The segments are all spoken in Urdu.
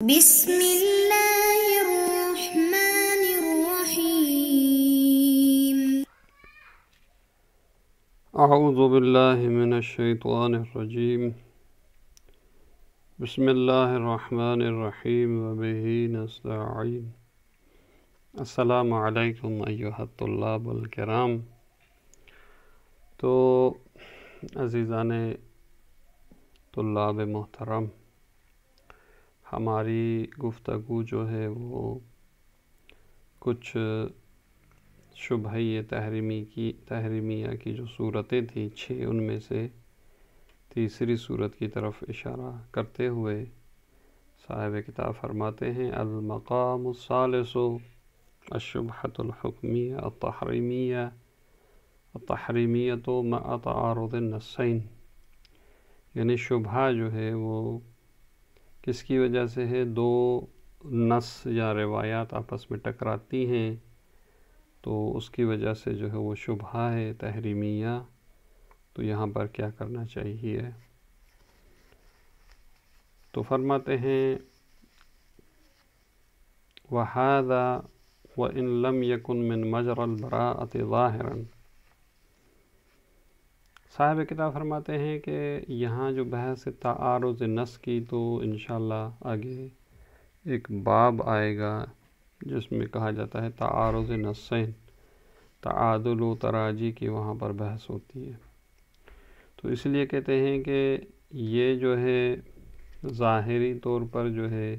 بسم اللہ الرحمن الرحیم۔ اعوذ باللہ من الشیطان الرجیم۔ بسم اللہ الرحمن الرحیم وبہ نستعین۔ السلام علیکم ایھا الطلاب الکرام۔ تو عزیزان طلاب محترم، ہماری گفتگو جو ہے وہ کچھ شبہہ تحریمیہ کی جو صورتیں تھیں 6، ان میں سے تیسری صورت کی طرف اشارہ کرتے ہوئے صاحب کتاب فرماتے ہیں: المقام الثالث الشبہۃ الحکمیہ التحریمیۃ مع تعارض النصین، یعنی شبہہ جو ہے وہ کس کی وجہ سے ہے؟ دو نص یا روایات آپس میں ٹکراتی ہیں تو اس کی وجہ سے جو ہے وہ شبہہ ہے تحریمیہ۔ تو یہاں پر کیا کرنا چاہیے؟ تو فرماتے ہیں: وَهَذَا وَإِن لَمْ يَكُن مِّن مَجْرَى الْبَرَاءَةِ ظَاهِرًا۔ صاحب کتاب فرماتے ہیں کہ یہاں جو بحث تعارض نص کی، تو انشاءاللہ آگے ایک باب آئے گا جس میں کہا جاتا ہے تعارض نصین، تعادل و تراجی کی وہاں پر بحث ہوتی ہے۔ تو اس لیے کہتے ہیں کہ یہ جو ہے ظاہری طور پر جو ہے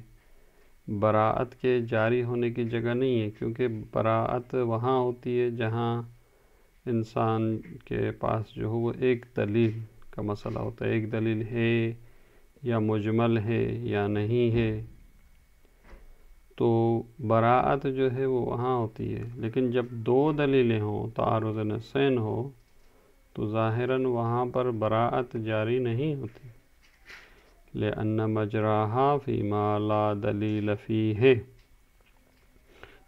براءت کے جاری ہونے کی جگہ نہیں ہے، کیونکہ براءت وہاں ہوتی ہے جہاں انسان کے پاس جو ہے وہ ایک دلیل کا مسئلہ ہوتا ہے، ایک دلیل ہے یا مجمل ہے یا نہیں ہے، تو براءت جو ہے وہ وہاں ہوتی ہے۔ لیکن جب دو دلیلیں ہوں، تعارض نصین ہو، تو ظاہراً وہاں پر براءت جاری نہیں ہوتی، لأن مجراہا فیما لا دلیل فیہ،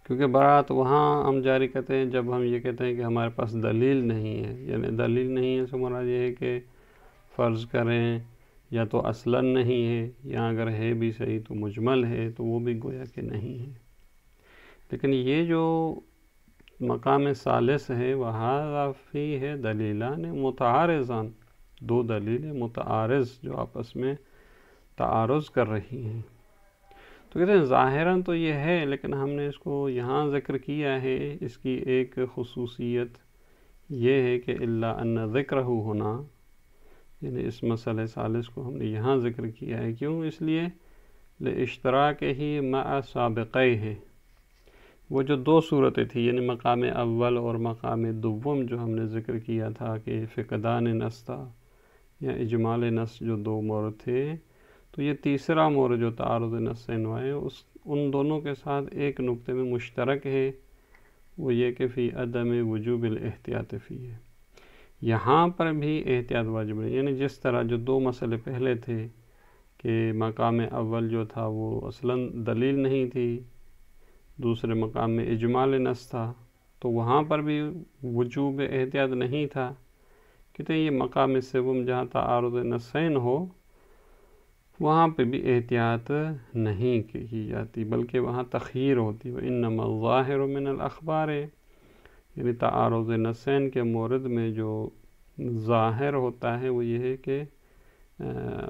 کیونکہ براءت وہاں ہم جاری کرتے ہیں جب ہم یہ کہتے ہیں کہ ہمارے پاس دلیل نہیں ہے۔ یعنی دلیل نہیں ہے سے مراد یہ ہے کہ فرض کریں یا تو اصلاً نہیں ہے، یا اگر ہے بھی صحیح تو مجمل ہے، تو وہ بھی گویا کہ نہیں ہے۔ لیکن یہ جو مقام ثالث ہے، وہذا فیہ دلیلان متعارضان، دو دلیلیں متعارض جو آپس میں تعارض کر رہی ہیں۔ تو کہتے ہیں ظاہراً تو یہ ہے، لیکن ہم نے اس کو یہاں ذکر کیا ہے۔ اس کی ایک خصوصیت یہ ہے کہ الا ان ذکرہ ہونا، یعنی اس مسئلہ ثالث کو ہم نے یہاں ذکر کیا ہے۔ کیوں؟ اس لیے لاشتراکہ مع سابقیہ، وہ جو دو صورتیں تھیں، یعنی مقام اول اور مقام دوم جو ہم نے ذکر کیا تھا کہ فقدان نص تھا یا اجمال نص، جو دو مورد تھے، تو یہ تیسرا مورد جو تعارض نصین ہے ان دونوں کے ساتھ ایک نقطے میں مشترک ہے، وہ یہ کہ فی عدم وجوب الاحتیاط فیہ، یہاں پر بھی احتیاط واجب نہیں۔ یعنی جس طرح جو دو مسئلے پہلے تھے کہ مقام اول جو تھا وہ اصلاً دلیل نہیں تھی، دوسرے مقام میں اجمال نص تھا، تو وہاں پر بھی وجوب احتیاط نہیں تھا۔ کہتے ہیں یہ مقام سوم جہاں تعارض نصین ہو، وہاں پہ بھی احتیاط نہیں کی جاتی، بلکہ وہاں تخییر ہوتی ہے۔ وَإِنَّمَا الظَّاهِرُ مِنَ الْأَخْبَارِ، یعنی تعارض نصین کے مورد میں جو ظاہر ہوتا ہے وہ یہ ہے کہ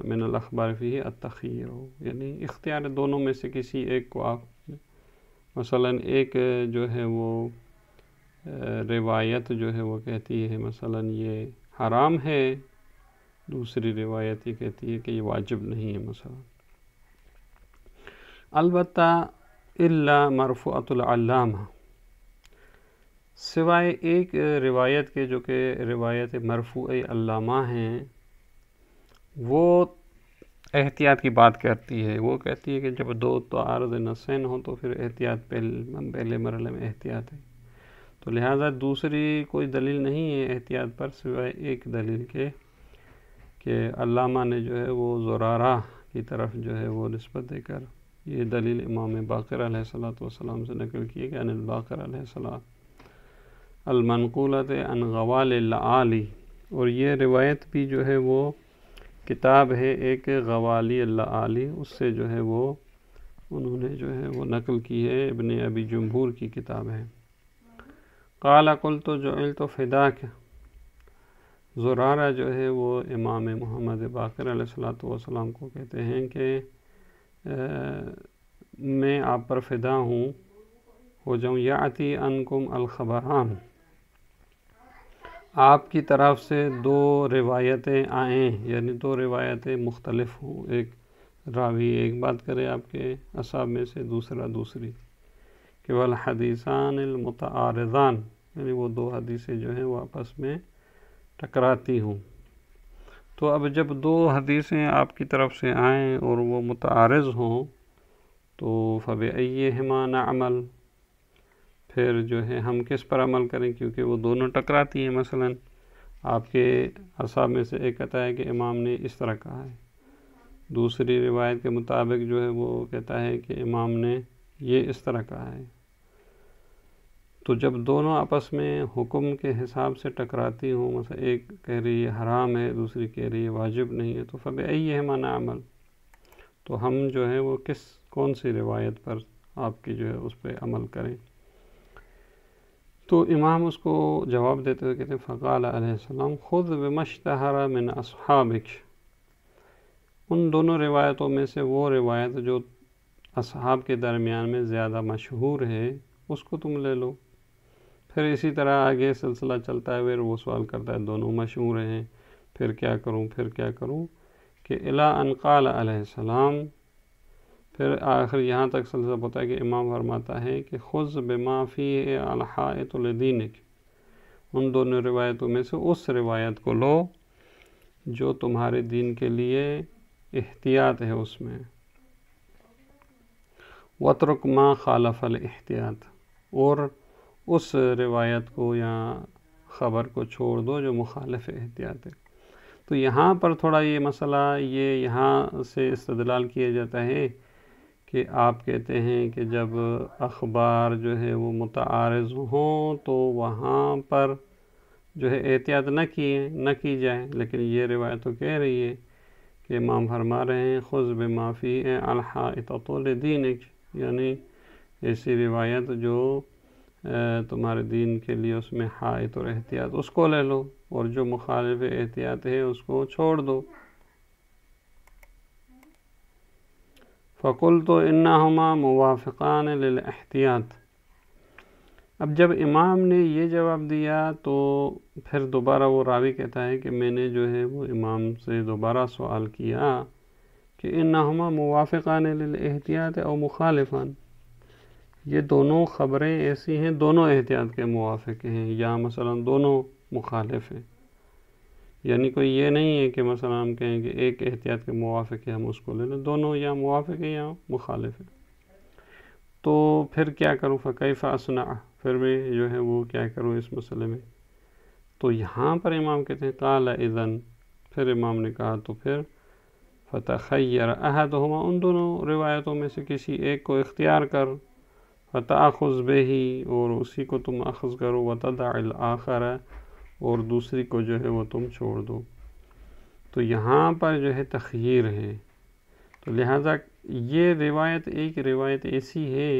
من الاخبار فیہ التخییر ہو، یعنی اختیار دونوں میں سے کسی ایک کو آپ، مثلاً ایک جو ہے وہ روایت جو ہے وہ کہتی ہے مثلاً یہ حرام ہے، دوسری روایت یہ کہتی ہے کہ یہ واجب نہیں ہے مثلا۔ البتہ الا مرفوعۃ العلامہ، سوائے ایک روایت کے جو کہ روایت مرفوع علامہ ہیں، وہ احتیاط کی بات کرتی ہے۔ وہ کہتی ہے کہ جب دو تعارض نصین ہو تو پھر احتیاط پہلے مرحلے میں احتیاط ہے، تو لہٰذا دوسری کوئی دلیل نہیں ہے احتیاط پر سوائے ایک دلیل کے کہ علامہ نے جو ہے وہ زرارہ کی طرف جو ہے وہ نسبت دے کر یہ دلیل امام باقر علیہ السلام سے نقل کی ہے کہ ان الباقر علیہ السلام المنقولۃ عن غوال اللآلی، اور یہ روایت بھی جو ہے وہ کتاب ہے ایک غوالی اللآلی، اس سے جو ہے وہ انہوں نے جو ہے وہ نقل کی ہے، ابن ابی جمہور کی کتاب ہے۔ قال قلت جعلت فداک، زرارہ جو ہے وہ امام محمد باقر علیہ السلام کو کہتے ہیں کہ میں آپ پر فدا ہو جاؤں، یاتی انکم الخبران، آپ کی طرف سے دو روایتیں آئیں، یعنی دو روایتیں مختلف ہوں، ایک راوی ایک بات کرے آپ کے اصحاب میں سے، دوسرا دوسری، کہ والحدیثان المتعارضان، یعنی وہ دو حدیثیں جو ہیں وہ آپس میں ٹکراتی ہوں۔ تو اب جب دو حدیثیں آپ کی طرف سے آئیں اور وہ متعارض ہوں تو فبأیہما نعمل، پھر جو ہے ہم کس پر عمل کریں، کیونکہ وہ دونوں ٹکراتی ہیں۔ مثلا آپ کے اصحاب میں سے ایک کہتا ہے کہ امام نے اس طرح کہا ہے، دوسری روایت کے مطابق جو ہے وہ کہتا ہے کہ امام نے یہ اس طرح کہا ہے۔ تو جب دونوں آپس میں حکم کے حساب سے ٹکراتی ہوں، مثلا ایک کہہ رہی ہے حرام ہے، دوسری کہہ رہی ہے واجب نہیں ہے، تو فبأیہما نعمل، تو ہم جو ہے وہ کون سی روایت پر آپ کی جو ہے اس پہ عمل کریں۔ تو امام اس کو جواب دیتے ہوئے کہتے ہیں فقال علیہ السلام خذ بما اشتہر من اصحابک، ان دونوں روایتوں میں سے وہ روایت جو اصحاب کے درمیان میں زیادہ مشہور ہے اس کو تم لے لو۔ پھر اسی طرح آگے سلسلہ چلتا ہے، پھر وہ سوال کرتا ہے دونوں مشہور ہیں، پھر کیا کروں، کہ الی ان قال علیہ السلام، پھر آخر یہاں تک سلسلہ ہوتا ہے کہ امام فرماتا ہے کہ خذ بما فیہ الحائط لدینک، ان دونوں روایتوں میں سے اس روایت کو لو جو تمہارے دین کے لیے احتیاط ہے اس میں، وَاتْرُکْ مَا خَالَفَ الاحتیاط، اور اس روایت کو یا خبر کو چھوڑ دو جو مخالف احتیاط ہے۔ تو یہاں پر تھوڑا یہ مسئلہ یہاں سے استدلال کیا جاتا ہے کہ آپ کہتے ہیں کہ جب اخبار جو ہے وہ متعارض ہوں تو وہاں پر جو ہے احتیاط نہ کی جائے، لیکن یہ روایت تو کہہ رہی ہے کہ امام فرما رہے ہیں خذ بما فیہ الحائط لدینک، یعنی ایسی روایت جو تمہارے دین کے لیے اس میں حائط اور احتیاط اس کو لے لو، اور جو مخالف احتیاط ہے اس کو چھوڑ دو۔ فَقُلْتُ إِنَّهُمَا مُوَافِقَانِ لِلْاحْتِياط، اب جب امام نے یہ جواب دیا تو پھر دوبارہ وہ راوی کہتا ہے کہ میں نے جو ہے وہ امام سے دوبارہ سوال کیا کہ إِنَّهُمَا مُوَافِقَانِ لِلْاحْتِياط او مخالفان، یہ دونوں خبریں ایسی ہیں دونوں احتیاط کے موافق ہیں یا مثلا دونوں مخالف ہیں، یعنی کوئی یہ نہیں ہے کہ مثلا ہم کہیں کہ ایک احتیاط کے موافق ہے ہم اس کو لے لیں، دونوں یا موافق ہیں یا مخالف ہیں، تو پھر کیا کروں، فکیف اصنع، پھر میں جو ہے وہ کیا کروں اس مسئلے میں۔ تو یہاں پر امام کہتے ہیں قال اذن، پھر امام نے کہا تو پھر فتخیر احدہما، ان دونوں روایتوں میں سے کسی ایک کو اختیار کر، فتأخذ بہ، اور اسی کو تم اخذ کرو، وتدع الآخر، اور دوسری کو جو ہے وہ تم چھوڑ دو۔ تو یہاں پر جو ہے تخییر ہے، تو لہٰذا یہ روایت ایک روایت ایسی ہے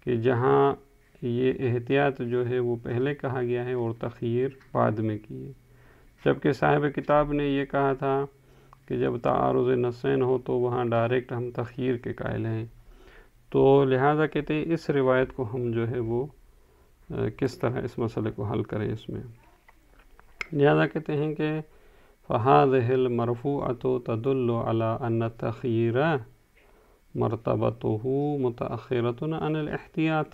کہ جہاں یہ احتیاط جو ہے وہ پہلے کہا گیا ہے اور تخییر بعد میں کی ہے، جبکہ صاحب کتاب نے یہ کہا تھا کہ جب تعارض نصین ہو تو وہاں ڈائریکٹ ہم تخییر کے قائل ہیں، تو لہٰذا کہتے ہیں اس روایت کو ہم جو ہے وہ کس طرح اس مسئلے کو حل کریں اس میں، لہٰذا کہتے ہیں کہ فَهَذِهِ الْمَرْفُوعَةُ تَدُلُّ عَلَىٰ أَنَّ التَّخْيِيرَ مَرْتَبَتُهُ مُتَأَخِّرَةٌ عَنِ الْاحْتِياط،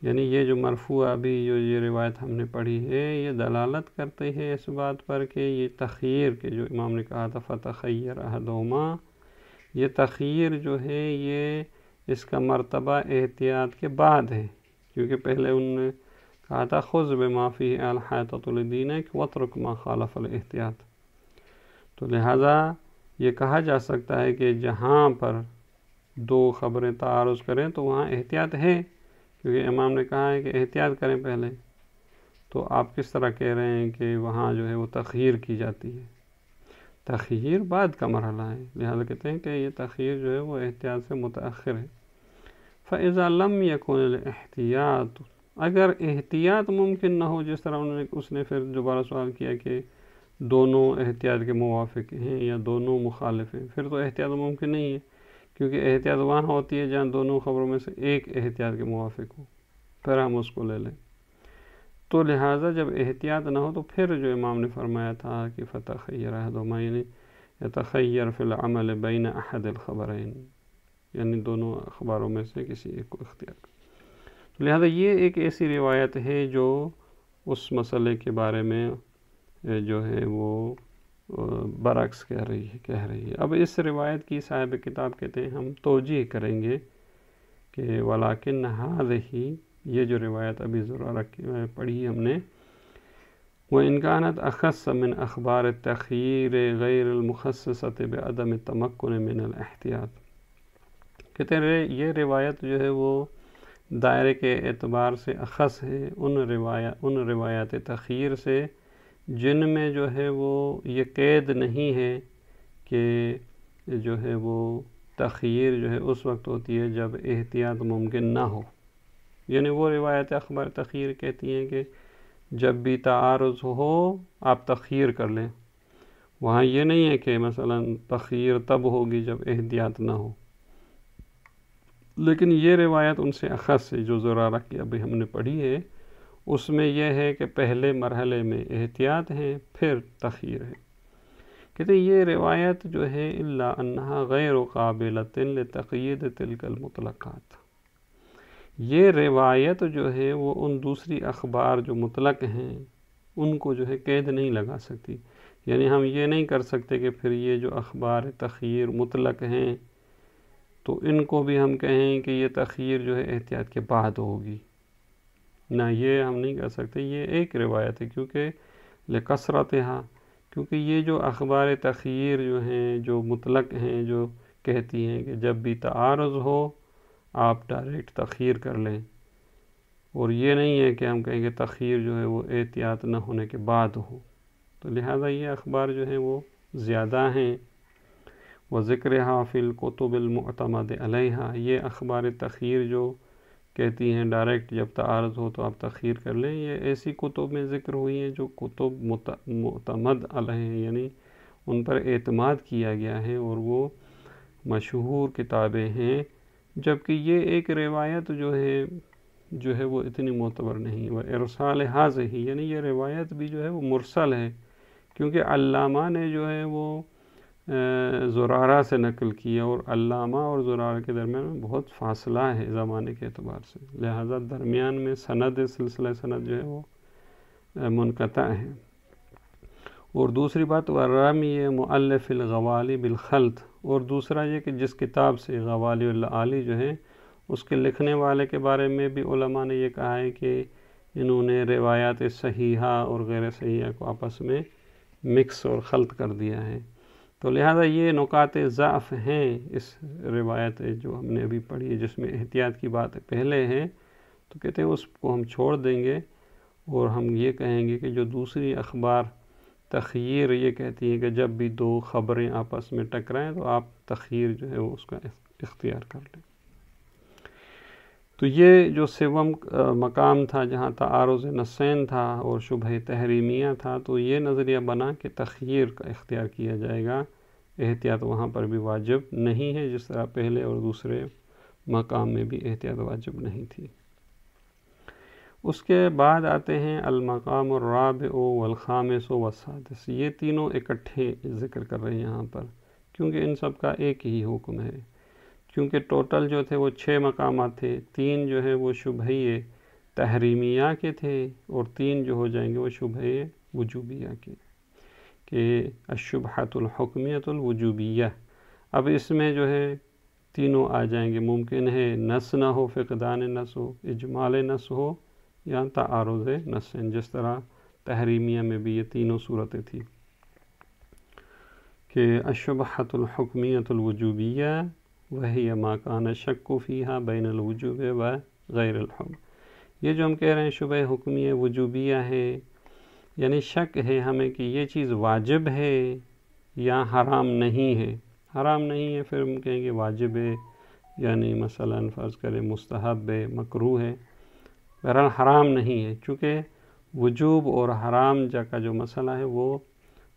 یعنی یہ جو مرفوع ابھی یہ روایت ہم نے پڑھی ہے یہ دلالت کرتے ہیں اس بات پر کہ یہ تخییر کے جو امام نے کہا تھا فَتَخَيَّرَ أَحَدُهُمَا، یہ تخییر جو ہے یہ اس کا مرتبہ احتیاط کے بعد ہے، کیونکہ پہلے انہوں نے کہا تھا خذ بما فیہ الحائط لدینک واترک ما خالف الاحتیاط، تو لہٰذا یہ کہا جا سکتا ہے کہ جہاں پر دو خبریں تعارض کریں تو وہاں احتیاط ہے، کیونکہ امام نے کہا ہے کہ احتیاط کریں پہلے، تو آپ کس طرح کہہ رہے ہیں کہ وہاں جو ہے وہ تخییر کی جاتی ہے، تخیر بعد کا مرحلہ ہے، لہذا کہتے ہیں کہ یہ تخیر جو ہے وہ احتیاط سے متأخر ہے۔ فَإِذَا لَمْ يَكُنِ الْاحْتِيَاطُ، اگر احتیاط ممکن نہ ہو، جس طرح اس نے پھر دوبارہ سوال کیا کہ دونوں احتیاط کے موافق ہیں یا دونوں مخالف ہیں، پھر تو احتیاط ممکن نہیں ہے، کیونکہ احتیاط وہاں ہوتی ہے جہاں دونوں خبروں میں سے ایک احتیاط کے موافق ہو، پھر ہم اس کو لے لیں۔ تو لہٰذا جب احتیاط نہ ہو تو پھر جو امام نے فرمایا تھا کہ فتخیر احدہما، یعنی یتخیر فی العمل بین احد الخبرین، یعنی دونوں اخباروں میں سے کسی ایک کو اختیار کر۔ تو لہٰذا یہ ایک ایسی روایت ہے جو اس مسئلے کے بارے میں جو ہے وہ برعکس کہہ رہی ہے۔ اب اس روایت کی صاحب کتاب کہتے ہیں ہم توجیہ کریں گے کہ ولیکن ہذہ، یہ جو روایت ابھی ذرا پڑھی ہم نے، وَإِنْ كَانَتْ أَخَصَّ مِنْ أَخْبَارِ التَّخْيِيرِ غَيْرِ الْمُخَصَّصَةِ بِعَدَمِ التَّمَكُّنِ مِنَ الْاحْتِياطِ، کہتے ہیں یہ روایت جو ہے وہ دائرے کے اعتبار سے اخص ہے ان روایات تخیر سے جن میں جو ہے وہ یہ قید نہیں ہے کہ جو ہے وہ تخیر جو ہے اس وقت ہوتی ہے جب احتیاط ممکن نہ ہو، یعنی وہ روایت اخبار تخیر کہتی ہیں کہ جب بھی تعارض ہو آپ تخیر کر لیں، وہاں یہ نہیں ہے کہ مثلا تخیر تب ہوگی جب احتیاط نہ ہو، لیکن یہ روایت ان سے اخص ہے جو زرارہ کی ابھی ہم نے پڑھی ہے، اس میں یہ ہے کہ پہلے مرحلے میں احتیاط ہے پھر تخیر ہے۔ کہتے ہیں یہ روایت جو ہے الا انہا غیر قابلۃ لتقیید تلک المطلقات، یہ روایت جو ہے وہ ان دوسری اخبار جو مطلق ہیں ان کو جو ہے قید نہیں لگا سکتی، یعنی ہم یہ نہیں کر سکتے کہ پھر یہ جو اخبار تخیر مطلق ہیں تو ان کو بھی ہم کہیں کہ یہ تخیر جو ہے احتیاط کے بعد ہوگی، نہ یہ ہم نہیں کر سکتے، یہ ایک روایت ہے کیونکہ لکثرتھا، کیونکہ یہ جو اخبار تخیر جو ہیں جو مطلق ہیں جو کہتی ہیں کہ جب بھی تعارض ہو آپ ڈائریکٹ تخیر کر لیں، اور یہ نہیں ہے کہ ہم کہیں کہ تخیر جو ہے وہ احتیاط نہ ہونے کے بعد ہو، تو لہذا یہ اخبار جو ہیں وہ زیادہ ہیں۔ وَذِكْرِهَا فِي الْكُتُبِ الْمُعْتَمَدِ عَلَيْهَا، یہ اخبار تخیر جو کہتی ہیں ڈائریکٹ جب تعارض ہو تو آپ تخیر کر لیں، یہ ایسی کتب میں ذکر ہوئی ہیں جو کتب معتمد علیہ ہیں، یعنی ان پر اعتماد کیا گیا ہے اور وہ مشہور کتابیں ہیں، جبکہ یہ ایک روایت جو ہے وہ اتنی معتبر نہیں۔ وَإِرْسَالِ هَذِهِ، یعنی یہ روایت بھی جو ہے وہ مرسل ہے، کیونکہ علامہ نے جو ہے وہ زرارہ سے نقل کیا، اور علامہ اور زرارہ کے درمیان میں بہت فاصلہ ہے زمانے کے اعتبار سے، لہذا درمیان میں سلسلہ سند جو ہے وہ منقطع ہے۔ اور دوسری بات وَرَمِیَ مُؤَلِّفِ الْغَوَالِ بِالْخَلْطِ، اور دوسرا یہ کہ جس کتاب سے غوالی العالی جو ہے اس کے لکھنے والے کے بارے میں بھی علماء نے یہ کہا ہے کہ انہوں نے روایات صحیحہ اور غیر صحیحہ کو آپس میں مکس اور خلط کر دیا ہے، تو لہذا یہ نکات ضعف ہیں اس روایت جو ہم نے ابھی پڑھی ہے جس میں احتیاط کی بات پہلے ہے، تو کہتے ہیں اس کو ہم چھوڑ دیں گے اور ہم یہ کہیں گے کہ جو دوسری اخبار تخیر یہ کہتی ہے کہ جب بھی دو خبریں آپس میں ٹکرائیں تو آپ تخیر جو ہے وہ اس کا اختیار کر لیں۔ تو یہ جو سوم مقام تھا جہاں تعارض نصین تھا اور شبہ تحریمیہ تھا، تو یہ نظریہ بنا کہ تخیر کا اختیار کیا جائے گا، احتیاط وہاں پر بھی واجب نہیں ہے، جس طرح پہلے اور دوسرے مقام میں بھی احتیاط واجب نہیں تھی۔ اس کے بعد آتے ہیں المقام الرابع والخامس والسادس، یہ تینوں اکٹھے ذکر کر رہے ہیں یہاں پر، کیونکہ ان سب کا ایک ہی حکم ہے، کیونکہ ٹوٹل جو تھے وہ 6 مقامات تھے، 3 جو ہے وہ شبہ تحریمیہ کے تھے اور 3 جو ہو جائیں گے وہ شبہ وجوبیہ کے، کہ الشبہۃ الحکمیۃ الوجوبیہ۔ اب اس میں جو ہے تینوں آ جائیں گے، ممکن ہے نص نہ ہو، فقدان نص ہو، اجمال نص ہو یا تعارض نص، جس طرح تحریمیہ میں بھی یہ تینوں صورتیں تھیں کہ الشبہۃ الحکمیۃ الوجوبیہ وہی ما کان الشک فیہا بین الوجوب و غیر الحکم، یہ جو ہم کہہ رہے ہیں شبہ حکمیہ وجوبیہ ہے، یعنی شک ہے ہمیں کہ یہ چیز واجب ہے یا حرام نہیں ہے. حرام نہیں ہے پھر ہم کہیں گے واجب ہے، یعنی مثلا فرض کریں مستحب ہے، مکروہ ہے. بہرحال حرام نہیں ہے، چونکہ وجوب اور حرام کا جو مسئلہ ہے وہ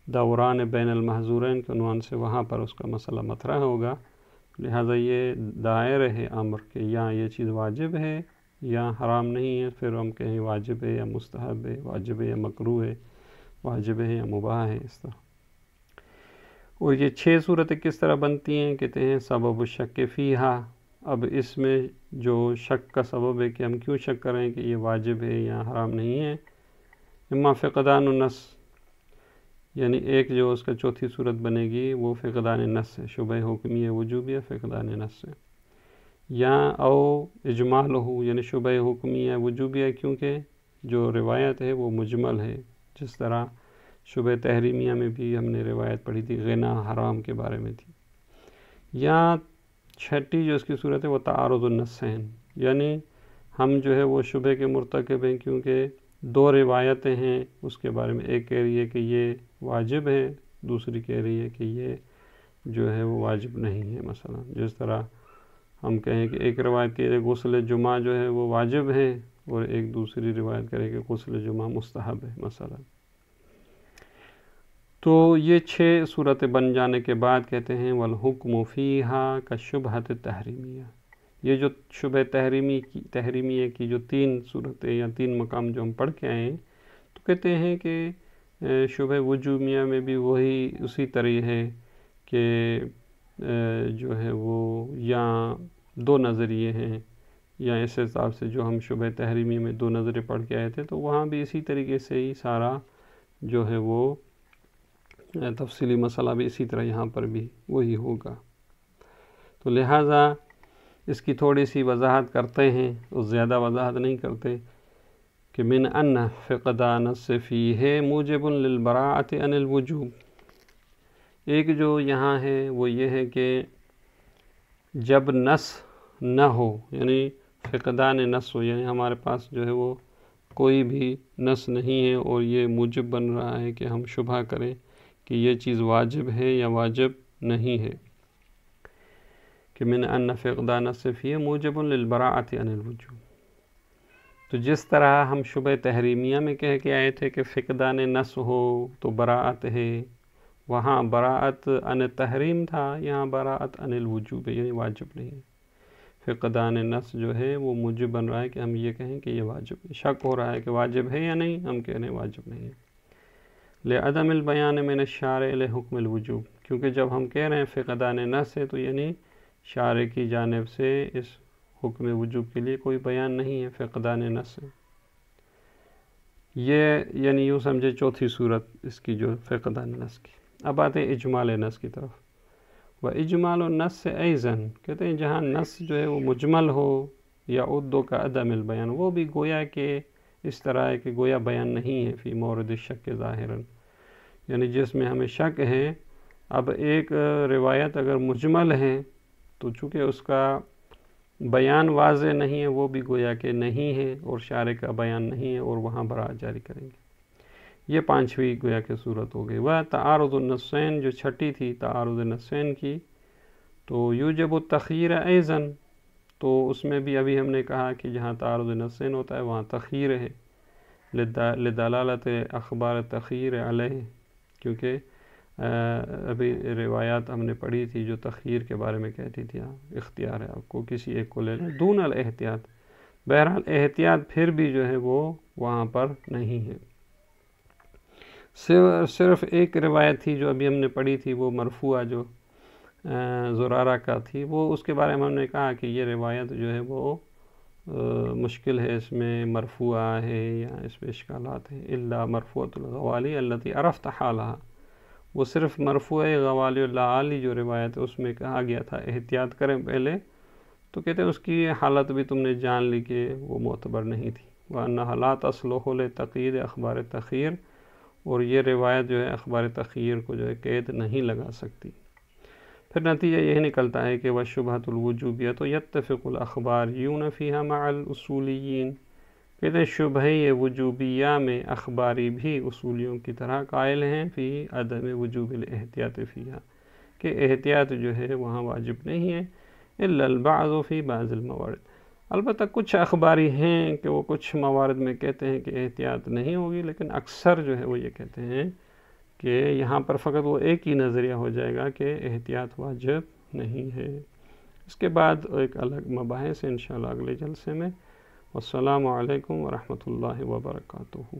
دوران بین المحظورین کے عنوان سے وہاں پر اس کا مسئلہ مطرح ہوگا. لہٰذا یہ دائر ہے امر کہ یا یہ چیز واجب ہے یا حرام نہیں ہے، پھر ہم کہیں واجب ہے یا مستحب ہے، واجب ہے یا مکروہ ہے، واجب ہے یا مباح ہے، اس طرح. اور یہ 6 صورتیں کس طرح بنتی ہیں؟ کہتے ہیں سبب الشک فیہا. اب اس میں جو شک کا سبب ہے کہ ہم کیوں شک کریں کہ یہ واجب ہے یا حرام نہیں ہے، اما فقدان النص، یعنی ایک جو اس کا چوتھی صورت بنے گی وہ فقدان نص ہے، شبہ حکمیہ وجوبیہ فقدان نص ہے، یا او اجمال ہو، یعنی شبہ حکمیہ وجوبیہ کیونکہ جو روایت ہے وہ مجمل ہے، جس طرح شبہ تحریمیہ میں بھی ہم نے روایت پڑھی تھی غنا حرام کے بارے میں تھی. یا چھٹی جو اس کی صورت ہے وہ تعارض النصین، یعنی ہم جو ہے وہ شبہ کے مرتکب ہیں کیونکہ 2 روایتیں ہیں اس کے بارے میں، ایک کہہ رہی ہے کہ یہ واجب ہے، دوسری کہہ رہی ہے کہ یہ جو ہے وہ واجب نہیں ہے. مثلا جس طرح ہم کہیں کہ ایک روایت کہ غسل جمعہ جو ہے وہ واجب ہے اور ایک دوسری روایت کرے کہ غسل جمعہ مستحب ہے مثلا. تو یہ 6 صورتیں بن جانے کے بعد کہتے ہیں والحکم فیہا کالشبہۃ التحریمیہ. یہ جو شبہ تحریمیہ کی جو 3 صورتیں یا 3 مقام جو ہم پڑھ کے آئے ہیں، تو کہتے ہیں کہ شبہ وجوبیہ میں بھی وہی اسی طرح ہے کہ جو ہے وہ یا 2 نظریے ہیں، یا اس حساب سے جو ہم شبہ تحریمیہ میں 2 نظریں پڑھ کے آئے تھے تو وہاں بھی اسی طریقے سے ہی سارا جو ہے وہ تفصیلی مسئلہ بھی اسی طرح یہاں پر بھی وہی ہوگا. تو لہٰذا اس کی تھوڑی سی وضاحت کرتے ہیں، اور زیادہ وضاحت نہیں کرتے، کہ من ان فقدان النص فیہ موجب للبراءۃ عن الوجوب. ایک جو یہاں ہے وہ یہ ہے کہ جب نص نہ ہو، یعنی فقدان نص ہو، یعنی ہمارے پاس جو ہے وہ کوئی بھی نص نہیں ہے اور یہ موجب بن رہا ہے کہ ہم شبہ کریں کہ یہ چیز واجب ہے یا واجب نہیں ہے، کہ من ان فقدان النص فیہ موجب للبراءۃ عن الوجوب. تو جس طرح ہم شبہ تحریمیہ میں کہہ کے آئے تھے کہ فقدان نص ہو تو براءت ہے، وہاں براءت عن تحریم تھا، یہاں براءت عن الوجوب ہے، یعنی واجب نہیں ہے. فقدان نص جو ہے وہ موجب بن رہا ہے کہ ہم یہ کہیں کہ یہ واجب ہے. شک ہو رہا ہے کہ واجب ہے یا نہیں، ہم کہہ رہے ہیں واجب نہیں ہے. لعدم البیان من الشارع لحکم الوجوب، کیونکہ جب ہم کہہ رہے ہیں فقدان نص ہے تو یعنی شارع کی جانب سے اس حکم وجوب کے لیے کوئی بیان نہیں ہے، فقدان نص ہے. یہ یعنی یوں سمجھے چوتھی صورت اس کی جو فقدان نص کی. اب آتے ہیں اجمال نص کی طرف. وَإِجْمَالُ النَّصِّ أَيْضًا، کہتے ہیں جہاں نص جو ہے وہ مجمل ہو یا عدو کا عدم البیان، وہ بھی گویا کہ اس طرح ہے کہ گویا بیان نہیں ہے فی مورد الشک ظاہراً، یعنی جس میں ہمیں شک ہے. اب ایک روایت اگر مجمل ہے تو چونکہ اس کا بیان واضح نہیں ہے، وہ بھی گویا کہ نہیں ہے اور شارع کا بیان نہیں ہے اور وہاں براءت جاری کریں گے. یہ 5ویں گویا کہ صورت ہو گئی. وہ تعارض النصین جو 6ٹھی تھی تعارض النصین کی، تو یوجب التخیر ایضاً، تو اس میں بھی ابھی ہم نے کہا کہ جہاں تعارض النصین ہوتا ہے وہاں تخیر ہے، لدلالت اخبار تخیر علیہ، کیونکہ ابھی روایات ہم نے پڑھی تھی جو تخیر کے بارے میں کہتی تھی اختیار ہے آپ کو، کسی ایک کو لے لیں دون الاحتیاط. بہرحال احتیاط پھر بھی جو ہے وہ وہاں پر نہیں ہے. صرف ایک روایت تھی جو ابھی ہم نے پڑھی تھی، وہ مرفوعہ جو زرارہ کا تھی، وہ اس کے بارے میں ہم نے کہا کہ یہ روایت جو ہے وہ مشکل ہے، اس میں مرفوعہ ہے یا اس میں اشکالات ہیں. الا مرفوعۃ الغوالی التي عرفت حالها، وہ صرف مرفوع غوالی العالی جو روایت ہے اس میں کہا گیا تھا احتیاط کریں پہلے، تو کہتے ہیں اس کی حالت بھی تم نے جان لی کہ وہ معتبر نہیں تھی. وَأَنَّهَا لَا تَصْلُحُ لِتَقْيِيدِ اخبار تخیر، اور یہ روایت جو ہے اخبار تخیر کو جو ہے قید نہیں لگا سکتی. پھر نتیجہ یہی نکلتا ہے کہ وَالشُّبْهَةُ الْوُجُوبِيَّةُ يَتَّفِقُ الْأَخْبَارِيُّونَ فِيهَا مَعَ الْأُصُولِيِّينَ، کہتے ہیں شبہ وجوبیہ میں اخباری بھی اصولیوں کی طرح قائل ہیں فی عدم وجوب الاحتیاط فیہا، کہ احتیاط جو ہے وہاں واجب نہیں ہے، الا البعض فی بعض الموارد، البتہ کچھ اخباری ہیں کہ وہ کچھ موارد میں کہتے ہیں کہ احتیاط نہیں ہوگی، لیکن اکثر جو ہے وہ یہ کہتے ہیں کہ یہاں پر فقط وہ ایک ہی نظریہ ہو جائے گا کہ احتیاط واجب نہیں ہے۔ اس کے بعد ایک الگ مباحث انشاءاللہ اگلے جلسے میں۔ والسلام علیکم ورحمۃ اللہ وبرکاتہ۔